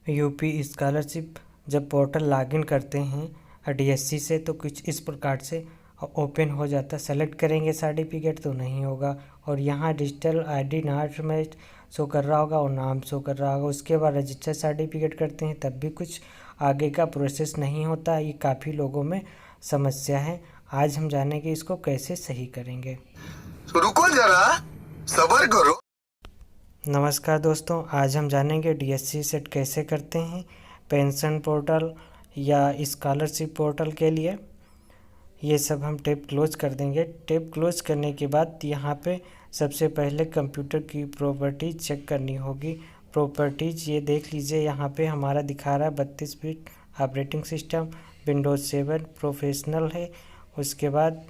UP scholarship जब portal login करते हैं डीएससी से तो कुछ इस प्रकार से ओपन हो जाता है। सेलेक्ट करेंगे सर्टिफिकेट तो नहीं होगा और यहाँ डिजिटल आईडी नाट में शो कर रहा होगा और नाम शो कर रहा होगा। उसके बाद रजिस्टर सर्टिफिकेट करते हैं तब भी कुछ आगे का प्रोसेस नहीं होता। ये काफ़ी लोगों में समस्या है। आज हम जानेंगे इसको कैसे सही करेंगे। तो रुको जरा, सब्र करो। नमस्कार दोस्तों, आज हम जानेंगे डीएससी सेट कैसे करते हैं पेंशन पोर्टल या स्कॉलरशिप पोर्टल के लिए। ये सब हम टैब क्लोज कर देंगे। टैब क्लोज करने के बाद यहाँ पे सबसे पहले कंप्यूटर की प्रॉपर्टीज चेक करनी होगी। प्रॉपर्टीज ये देख लीजिए, यहाँ पे हमारा दिखा रहा है 32 bit operating system, Windows 7 professional है। उसके बाद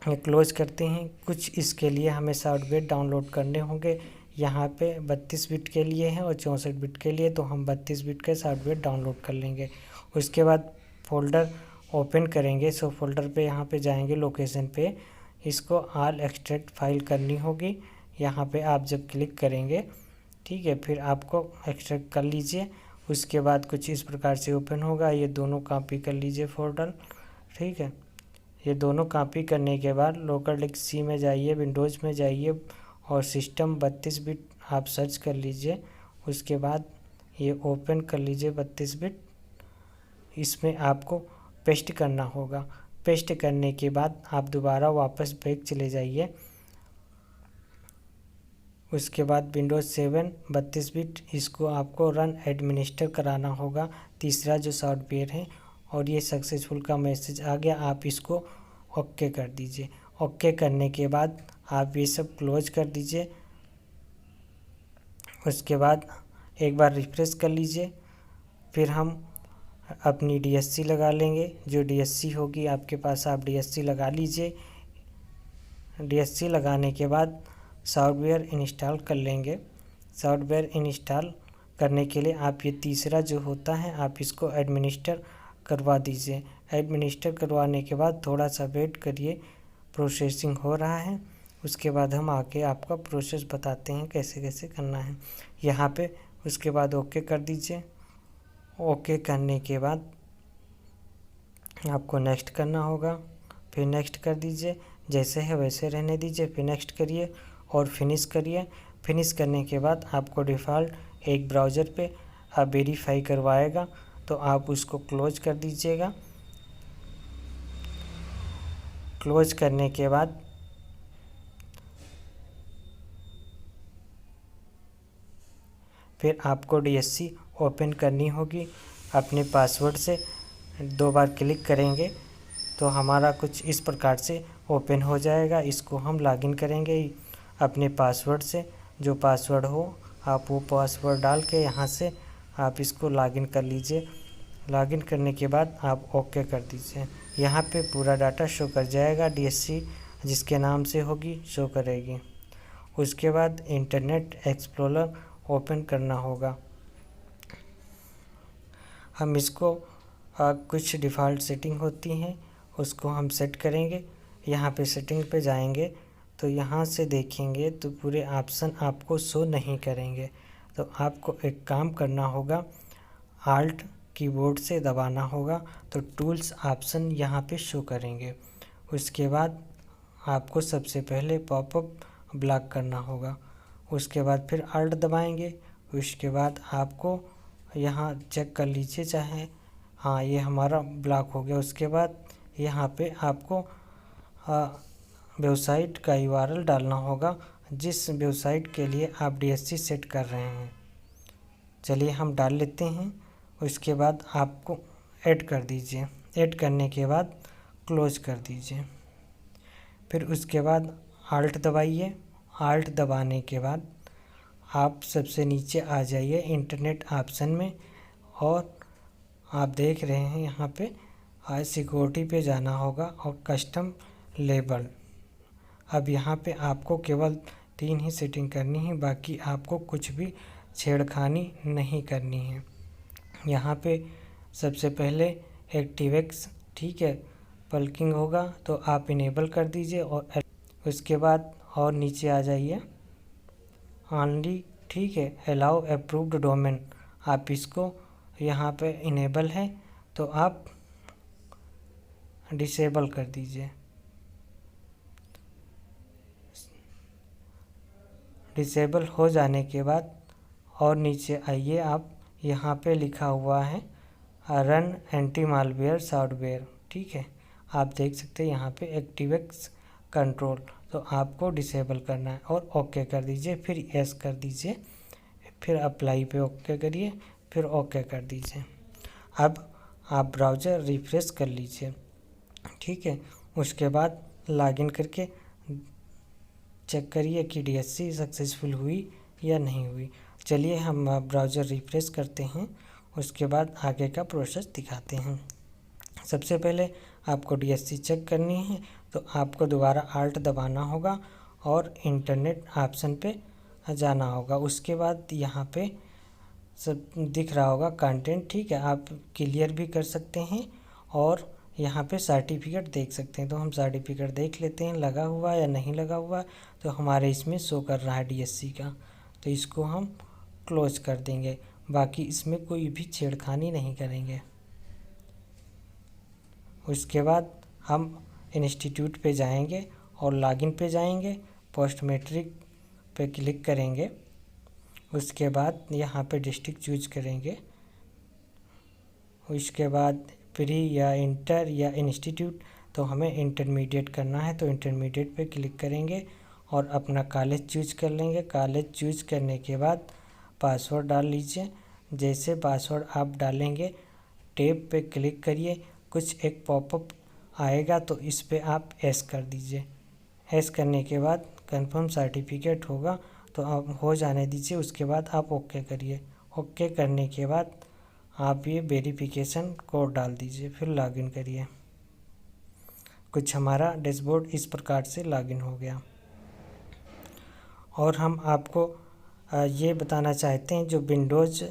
क्लोज करते हैं। कुछ इसके लिए हमें सॉफ्टवेयर डाउनलोड करने होंगे। यहाँ पे 32 बिट के लिए है और 64 बिट के लिए, तो हम 32 बिट के सॉफ्टवेयर डाउनलोड कर लेंगे। उसके बाद फोल्डर ओपन करेंगे। सो फोल्डर पे यहाँ पे जाएंगे, लोकेशन पे इसको ऑल एक्सट्रैक्ट फाइल करनी होगी। यहाँ पे आप जब क्लिक करेंगे, ठीक है, फिर आपको एक्सट्रैक्ट कर लीजिए। उसके बाद कुछ इस प्रकार से ओपन होगा। ये दोनों कॉपी कर लीजिए फोल्डर, ठीक है। ये दोनों कॉपी करने के बाद लोकल डिस्क सी में जाइए, विंडोज़ में जाइए और सिस्टम 32 बिट आप सर्च कर लीजिए। उसके बाद ये ओपन कर लीजिए 32 बिट। इसमें आपको पेस्ट करना होगा। पेस्ट करने के बाद आप दोबारा वापस बैक चले जाइए। उसके बाद विंडोज़ 7 32 बिट इसको आपको रन एडमिनिस्टर कराना होगा, तीसरा जो सॉफ्टवेयर है। और ये सक्सेसफुल का मैसेज आ गया, आप इसको ओके कर दीजिए। ओके करने के बाद आप ये सब क्लोज कर दीजिए। उसके बाद एक बार रिफ्रेश कर लीजिए। फिर हम अपनी डीएससी लगा लेंगे। जो डीएससी होगी आपके पास, आप डीएससी लगा लीजिए। डीएससी लगाने के बाद सॉफ्टवेयर इंस्टॉल कर लेंगे। सॉफ्टवेयर इंस्टॉल करने के लिए आप ये तीसरा जो होता है आप इसको एडमिनिस्टर करवा दीजिए। एडमिनिस्टर करवाने के बाद थोड़ा सा वेट करिए, प्रोसेसिंग हो रहा है। उसके बाद हम आके आपका प्रोसेस बताते हैं कैसे कैसे करना है यहाँ पे। उसके बाद ओके कर दीजिए। ओके करने के बाद आपको नेक्स्ट करना होगा, फिर नेक्स्ट कर दीजिए। जैसे है वैसे रहने दीजिए, फिर नेक्स्ट करिए और फिनिश करिए। फिनिश करने के बाद आपको डिफ़ॉल्ट एक ब्राउज़र पे आप वेरीफाई करवाएगा, तो आप उसको क्लोज कर दीजिएगा। क्लोज करने के बाद फिर आपको डीएससी ओपन करनी होगी। अपने पासवर्ड से 2 बार क्लिक करेंगे तो हमारा कुछ इस प्रकार से ओपन हो जाएगा। इसको हम लॉगिन करेंगे अपने पासवर्ड से। जो पासवर्ड हो आप वो पासवर्ड डाल के यहाँ से आप इसको लॉगिन कर लीजिए। लॉगिन करने के बाद आप ओके कर दीजिए। यहाँ पे पूरा डाटा शो कर जाएगा, डीएससी जिसके नाम से होगी शो करेगी। उसके बाद इंटरनेट एक्सप्लोरर ओपन करना होगा। हम इसको कुछ डिफ़ॉल्ट सेटिंग होती हैं उसको हम सेट करेंगे। यहाँ पे सेटिंग पे जाएंगे तो यहाँ से देखेंगे तो पूरे ऑप्शन आपको शो नहीं करेंगे। तो आपको एक काम करना होगा, आल्ट कीबोर्ड से दबाना होगा तो टूल्स ऑप्शन यहाँ पे शो करेंगे। उसके बाद आपको सबसे पहले पॉपअप ब्लॉक करना होगा। उसके बाद फिर आल्ट दबाएंगे। उसके बाद आपको यहाँ चेक कर लीजिए, चाहे हाँ ये हमारा ब्लॉक हो गया। उसके बाद यहाँ पे आपको वेबसाइट का यूआरएल डालना होगा जिस वेबसाइट के लिए आप डीएससी सेट कर रहे हैं। चलिए हम डाल लेते हैं। उसके बाद आपको ऐड कर दीजिए। ऐड करने के बाद क्लोज कर दीजिए। फिर उसके बाद आल्ट दबाइए। आल्ट दबाने के बाद आप सबसे नीचे आ जाइए इंटरनेट ऑप्शन में और आप देख रहे हैं यहाँ पे सिक्योरिटी पे जाना होगा और कस्टम लेबल। अब यहाँ पे आपको केवल 3 ही सेटिंग करनी है, बाकी आपको कुछ भी छेड़खानी नहीं करनी है। यहाँ पे सबसे पहले एक्टिवेक्स, ठीक है, पल्किंग होगा तो आप इनेबल कर दीजिए। और उसके बाद और नीचे आ जाइए ऑनली, ठीक है, अलाउ अप्रूव्ड डोमेन आप इसको यहाँ पे इनेबल है तो आप डिसेबल कर दीजिए। डिसेबल हो जाने के बाद और नीचे आइए, आप यहाँ पे लिखा हुआ है रन एंटी मालवेयर सॉफ्टवेयर, ठीक है। आप देख सकते हैं यहाँ पे एक्टिवेक्स कंट्रोल, तो आपको डिसेबल करना है और ओके कर दीजिए, फिर यस कर दीजिए, फिर अप्लाई पे ओके करिए, फिर ओके कर दीजिए। अब आप ब्राउज़र रिफ्रेश कर लीजिए, ठीक है। उसके बाद लॉगिन करके चेक करिए कि DSC सक्सेसफुल हुई या नहीं हुई। चलिए हम ब्राउज़र रिफ्रेश करते हैं, उसके बाद आगे का प्रोसेस दिखाते हैं। सबसे पहले आपको DSC चेक करनी है तो आपको दोबारा आल्ट दबाना होगा और इंटरनेट ऑप्शन पे जाना होगा। उसके बाद यहाँ पे सब दिख रहा होगा कंटेंट, ठीक है। आप क्लियर भी कर सकते हैं और यहाँ पे सर्टिफिकेट देख सकते हैं। तो हम सर्टिफिकेट देख लेते हैं लगा हुआ या नहीं लगा हुआ। तो हमारे इसमें शो कर रहा है DSC का, तो इसको हम क्लोज कर देंगे। बाकी इसमें कोई भी छेड़खानी नहीं करेंगे। उसके बाद हम इंस्टीट्यूट पे जाएंगे और लॉगिन पे जाएंगे, पोस्ट मैट्रिक पे क्लिक करेंगे। उसके बाद यहाँ पे डिस्ट्रिक्ट चूज करेंगे। उसके बाद प्री या इंटर या इंस्टीट्यूट, तो हमें इंटरमीडिएट करना है तो इंटरमीडिएट पे क्लिक करेंगे और अपना कॉलेज चूज कर लेंगे। कॉलेज चूज करने के बाद पासवर्ड डाल लीजिए। जैसे पासवर्ड आप डालेंगे टैब पे क्लिक करिए, कुछ एक पॉपअप आएगा तो इस पे आप एस कर दीजिए। एस करने के बाद कंफर्म सर्टिफिकेट होगा तो आप हो जाने दीजिए। उसके बाद आप ओके करिए। ओके करने के बाद आप ये वेरिफिकेशन कोड डाल दीजिए, फिर लॉगिन करिए। कुछ हमारा डैशबोर्ड इस प्रकार से लॉगिन हो गया। और हम आपको ये बताना चाहते हैं जो विंडोज़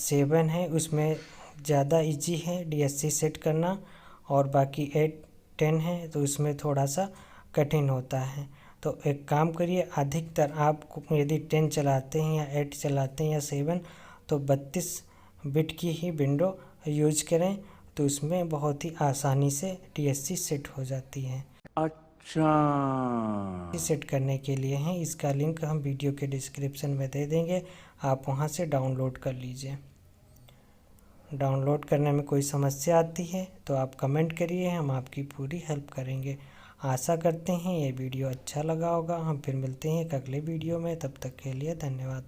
7 है उसमें ज़्यादा इजी है DSC सेट करना, और बाकी 8 10 है तो उसमें थोड़ा सा कठिन होता है। तो एक काम करिए, अधिकतर आप यदि 10 चलाते हैं या 8 चलाते हैं या 7 तो 32 बिट की ही विंडो यूज करें, तो उसमें बहुत ही आसानी से DSC सेट हो जाती है। अच्छा, सेट करने के लिए हैं, इसका लिंक हम वीडियो के डिस्क्रिप्शन में दे देंगे, आप वहां से डाउनलोड कर लीजिए। डाउनलोड करने में कोई समस्या आती है तो आप कमेंट करिए, हम आपकी पूरी हेल्प करेंगे। आशा करते हैं ये वीडियो अच्छा लगा होगा। हम फिर मिलते हैं एक अगले वीडियो में, तब तक के लिए धन्यवाद।